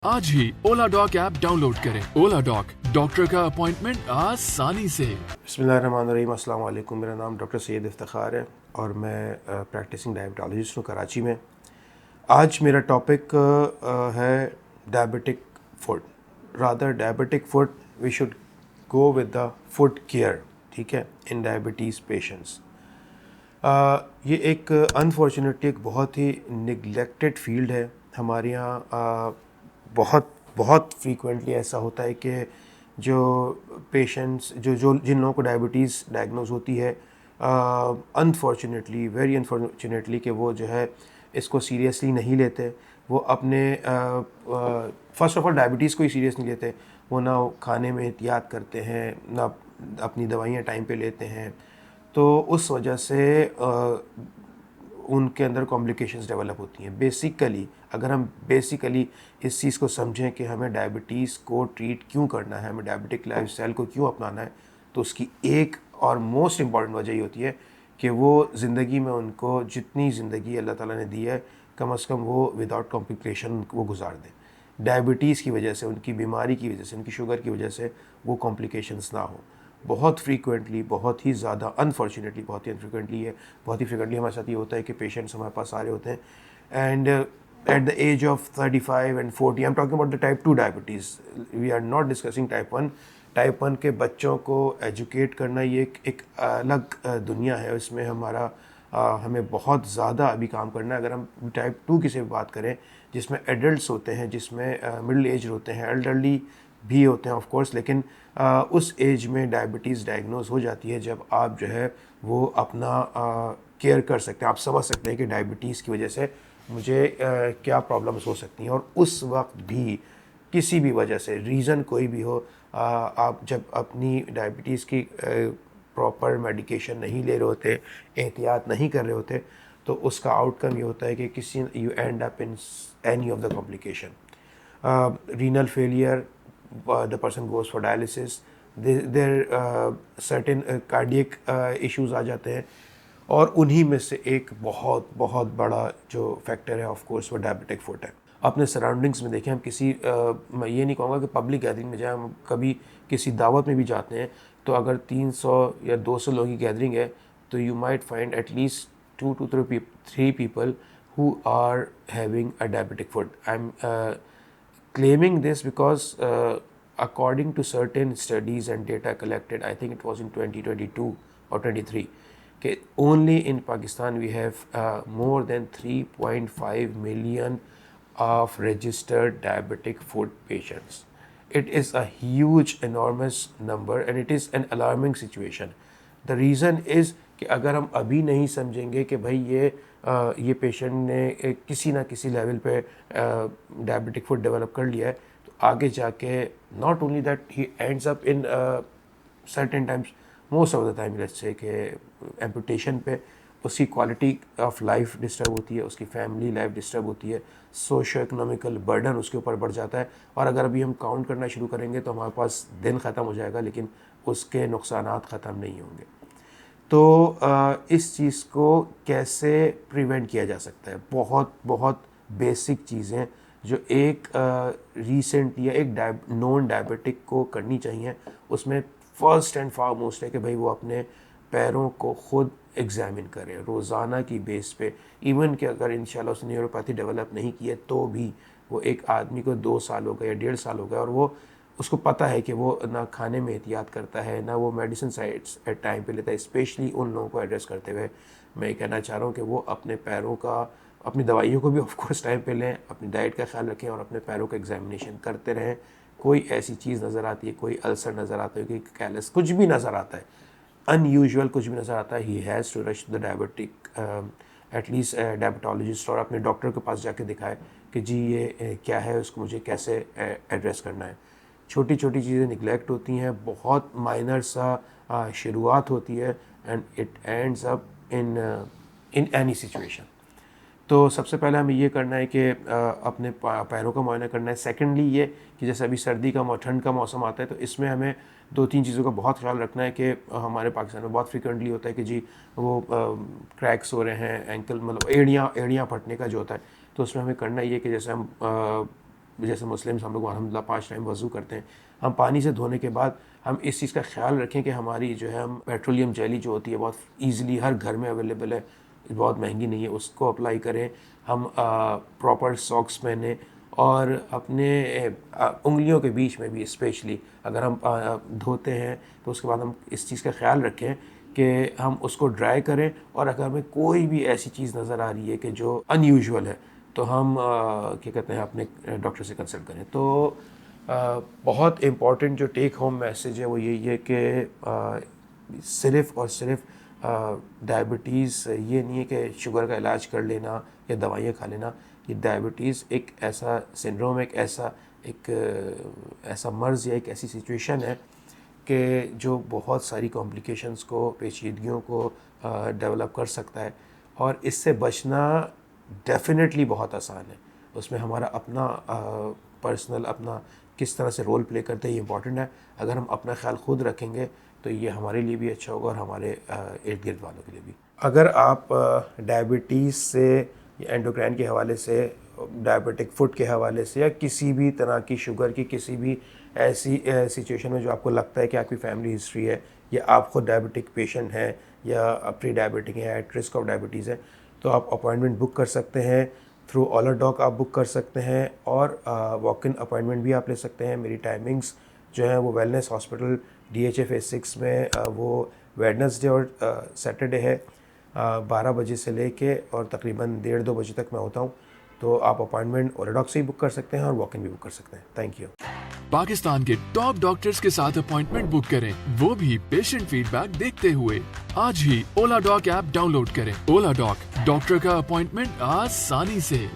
आज ही ओला dock app download करें। ओला dock, doctor का अपॉइंटमेंट आसानी से। बिस्मिल्लाहिर्रहमानिर्रहीम। अस्सलाम वालेकुम। मेरा नाम डॉक्टर सैयद इफ्तिखार है और मैं प्रैक्टिसिंग डायबिटोलॉजिस्ट हूँ कराची में। आज मेरा टॉपिक है diabetic food. Rather diabetic food we should go with the food care, ठीक है, इन डायबिटीज़ पेशेंट्स। ये एक अनफॉर्चुनेटली एक बहुत ही निगलेक्टेड फील्ड है हमारे यहाँ। बहुत बहुत फ्रीक्वेंटली ऐसा होता है कि जो पेशेंट्स जो जो जिन लोगों को डायबिटीज़ डायग्नोज होती है, अनफॉर्चुनेटली, वेरी अनफॉर्चुनेटली, कि वो जो है इसको सीरियसली नहीं लेते। वो अपने फ़र्स्ट ऑफ ऑल डायबिटीज़ को ही सीरियस नहीं लेते। वो ना खाने में एहतियात करते हैं, ना अपनी दवाइयाँ टाइम पे लेते हैं। तो उस वजह से उनके अंदर कॉम्प्लिकेशंस डेवलप होती हैं। बेसिकली अगर हम बेसिकली इस चीज़ को समझें कि हमें डायबिटीज़ को ट्रीट क्यों करना है, हमें डायबिटिक लाइफस्टाइल को क्यों अपनाना है, तो उसकी एक और मोस्ट इम्पॉर्टेंट वजह ये होती है कि वो ज़िंदगी में उनको जितनी ज़िंदगी अल्लाह ताला ने दी है, कम अज़ कम वो विदाउट कॉम्प्लिकेशन वो गुजार दें। डायबिटीज़ की वजह से, उनकी बीमारी की वजह से, उनकी शुगर की वजह से वो कॉम्प्लिकेशंस ना हो। बहुत फ्रीक्वेंटली, बहुत ही ज़्यादा अनफॉर्चुनेटली, बहुत ही अनफ्रीक्वेंटली है, बहुत ही फ्रीक्वेंटली हमारे साथ ये होता है कि पेशेंट्स हमारे पास आ रहे होते हैं and at the age of 35 and 40, I am talking about the type 2 diabetes, we are not discussing type 1। Type 1 के बच्चों को एजुकेट करना ये एक अलग दुनिया है। इसमें हमें बहुत ज़्यादा अभी काम करना है। अगर हम टाइप 2 की से बात करें, जिसमें एडल्ट्स होते हैं, जिसमें मिडिल एज होते हैं, एल्डरली भी होते हैं ऑफ कोर्स, लेकिन उस एज में डायबिटीज़ डायग्नोज हो जाती है जब आप जो है वो अपना केयर कर सकते हैं। आप समझ सकते हैं कि डायबिटीज़ की वजह से मुझे क्या प्रॉब्लम्स हो सकती हैं, और उस वक्त भी किसी भी वजह से, रीज़न कोई भी हो, आप जब अपनी डायबिटीज़ की प्रॉपर मेडिकेशन नहीं ले रहे होते, एहतियात नहीं कर रहे होते, तो उसका आउटकम ये होता है कि you and up in any of the complication. Renal failure, the person goes for dialysis, there certain cardiac issues आ जाते हैं, और उन्हीं में से एक बहुत बहुत बड़ा जो फैक्टर है ऑफ कोर्स वो डायबिटिक फुट है। अपने सराउंडिंग्स में देखें, हम मैं ये नहीं कहूँगा कि पब्लिक गैदरिंग में जाए, हम कभी किसी दावत में भी जाते हैं, तो अगर 300 या 200 लोगों की गैदरिंग है, तो you might find at least 2 to 3 people who are having a diabetic foot. I'm claiming this because according to certain studies and data collected, I think it was in 2022 or 23, okay, only in Pakistan we have more than 3.5 million of registered diabetic foot patients. It is a huge, enormous number and it is an alarming situation. The reason is कि अगर हम अभी नहीं समझेंगे कि भाई ये patient ने किसी ना किसी लेवल पे डायबिटिक फुट डेवलप कर लिया है, तो आगे जाके not only that he ends up in certain times, most of the time let's say कि एम्पुटेशन पे उसकी क्वालिटी ऑफ लाइफ डिस्टर्ब होती है, उसकी फैमिली लाइफ डिस्टर्ब होती है, सोशो इकोनॉमिकल बर्डन उसके ऊपर बढ़ जाता है। और अगर अभी हम काउंट करना शुरू करेंगे तो हमारे पास दिन ख़त्म हो जाएगा, लेकिन उसके नुकसानात ख़त्म नहीं होंगे। तो इस चीज़ को कैसे प्रिवेंट किया जा सकता है? बहुत बहुत बेसिक चीज़ें जो एक रीसेंट या एक नॉन डायबिटिक को करनी चाहिए। उसमें फ़र्स्ट एंड फॉरमोस्ट है कि भाई वो अपने पैरों को ख़ुद एग्ज़ामिन करें रोज़ाना की बेस पे। इवन कि अगर इंशाल्लाह उसने न्यूरोपैथी डेवलप नहीं की है, तो भी वो एक आदमी को 2 साल हो गए या 1.5 साल हो गए, और वो उसको पता है कि वो ना खाने में एहतियात करता है, ना वो मेडिसिन साइड्स एट टाइम पे लेता है। स्पेशली उन लोगों को एड्रेस करते हुए मैं कहना चाह रहा हूँ कि वो अपने पैरों का, अपनी दवाइयों को भी ऑफ कोर्स टाइम पे लें, अपनी डाइट का ख्याल रखें और अपने पैरों का एग्जामिनेशन करते रहें। कोई ऐसी चीज़ नज़र आती है, कोई अल्सर नज़र आता है, कोई कैलस कुछ भी नज़र आता है, अनयूजुअल कुछ भी नज़र आता है, he has to rush the diabetic at least diabetologist, और अपने डॉक्टर के पास जाके दिखाए कि जी ये क्या है, उसको मुझे कैसे एड्रेस करना है। छोटी छोटी चीज़ें निगलेक्ट होती हैं, बहुत माइनर सा शुरुआत होती है and it ends up in any situation. तो सबसे पहले हमें ये करना है कि अपने पैरों का मुआयना करना है। सेकेंडली ये कि जैसे अभी सर्दी का ठंड का मौसम आता है, तो इसमें हमें 2-3 चीज़ों का बहुत ख्याल रखना है कि हमारे पाकिस्तान में बहुत फ्रिक्वेंटली होता है कि जी वो क्रैक्स हो रहे हैं, एंकल मतलब एड़ियाँ फटने का जो होता है, तो उसमें हमें करना ये कि जैसे हम जैसे मुस्लिम्स हम लोग अल्हम्दुलिल्लाह 5 टाइम वज़ू करते हैं, हम पानी से धोने के बाद हम इस चीज़ का ख्याल रखें कि हमारी जो है हम पेट्रोलियम जेली जो होती है बहुत ईज़िली हर घर में अवेलेबल है, बहुत महंगी नहीं है, उसको अप्लाई करें। हम प्रॉपर सॉक्स पहने और अपने उंगलियों के बीच में भी स्पेशली अगर हम धोते हैं तो उसके बाद हम इस चीज़ का ख्याल रखें कि हम उसको ड्राई करें, और अगर हमें कोई भी ऐसी चीज़ नज़र आ रही है कि जो अनयूजुअल है तो हम क्या कहते हैं अपने डॉक्टर से कंसल्ट करें। तो बहुत इम्पॉर्टेंट जो टेक होम मैसेज है वो यही है कि सिर्फ़ और सिर्फ डायबिटीज़ ये नहीं है कि शुगर का इलाज कर लेना या दवाइयाँ खा लेना। ये डायबिटीज़ एक ऐसा सिंड्रोम है, एक ऐसा मर्ज़ या एक ऐसी सिचुएशन है कि जो बहुत सारी कॉम्प्लिकेशंस को, पेचीदगियों को डेवलप कर सकता है, और इससे बचना डेफिनेटली बहुत आसान है। उसमें हमारा अपना पर्सनल अपना किस तरह से रोल प्ले करते हैं ये इंपॉर्टेंट है। अगर हम अपना ख्याल खुद रखेंगे तो ये हमारे लिए भी अच्छा होगा और हमारे इर्द गिर्द वालों के लिए भी। अगर आप डायबिटीज़ से या एंडोक्राइन के हवाले से, डायबिटिक फुट के हवाले से, या किसी भी तरह की शुगर की किसी भी ऐसी सिचुएशन में जो आपको लगता है कि आपकी फैमिली हिस्ट्री है या आप खुद डायबिटिक पेशेंट हैं या प्री डायबिटिक हैं, एट रिस्क ऑफ डायबिटीज़ है, तो आप अपॉइंटमेंट बुक कर सकते हैं थ्रू ओला डॉक। आप बुक कर सकते हैं और वॉक इन अपॉइंटमेंट भी आप ले सकते हैं। मेरी टाइमिंग्स जो है वो वेलनेस हॉस्पिटल DHA फेज़ 6 में वो वेडनेसडे और सैटरडे है 12 बजे से लेके और तकरीबन 1:30-2 बजे तक मैं होता हूँ। तो आप अपॉइंटमेंट ओला डॉक से ही बुक कर सकते हैं और वॉक इन भी बुक कर सकते हैं। Thank you. पाकिस्तान के टॉप डॉक्टर्स के साथ अपॉइंटमेंट बुक करें, वो भी पेशेंट फीडबैक देखते हुए। आज ही ओला डॉक ऐप डाउनलोड करें। ओला डॉक, डॉक्टर का अपॉइंटमेंट आसानी से।